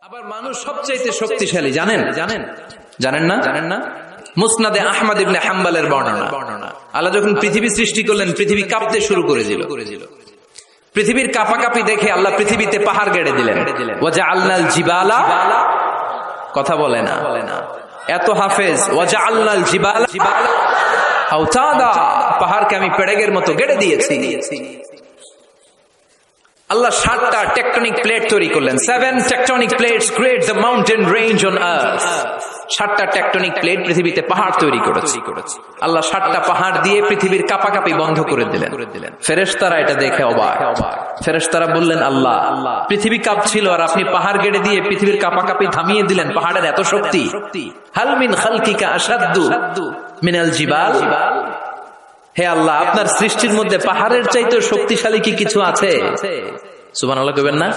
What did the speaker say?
আবার মানুষ সবচাইতে শক্তিশালী জানেন জানেন জানেন না জানেন না মুসনাদে আহমদ ইবনে হাম্বলের বর্ণনা আল্লাহ যখন পৃথিবী সৃষ্টি করলেন পৃথিবী কাঁপতে শুরু করেছিল। পৃথিবীর কাঁপাকাঁপি দেখে আল্লাহ পৃথিবীতে পাহাড় গেড়ে দিলেন। ওয়াজআলনাল জিবালা, কথা বলে না এত হাফেজ, ওয়াজআলনাল জিবালা আওতাদা, পাহাড়কে আমি পেড়েগের মতো গেড়ে দিয়েছি। আল্লাহ 7টা টেকটনিক প্লেট তৈরি করলেন। 7 tectonic plates create the mountain range on earth. 7টা টেকটনিক প্লেট পৃথিবীতে পাহাড় তৈরি করেছে। আল্লাহ 7টা পাহাড় দিয়ে পৃথিবীর কাঁপাকাঁপি বন্ধ করে দিলেন। ফেরেশতারা এটা দেখে অবাক। ফেরেশতারা বললেন, আল্লাহ, পৃথিবী কাঁপছিল আর আপনি পাহাড় গেড়ে দিয়ে পৃথিবীর কাঁপাকাঁপি থামিয়ে দিলেন। পাহাড়ের এত শক্তি। হাল মিন খালকিকা আশাদ্দু মিনাল জিবাল। হে আল্লাহ, আপনার সৃষ্টির মধ্যে পাহাড়ের চাইতে শক্তিশালী কি কিছু আছে? সুবহানাল্লাহ কইবেন না?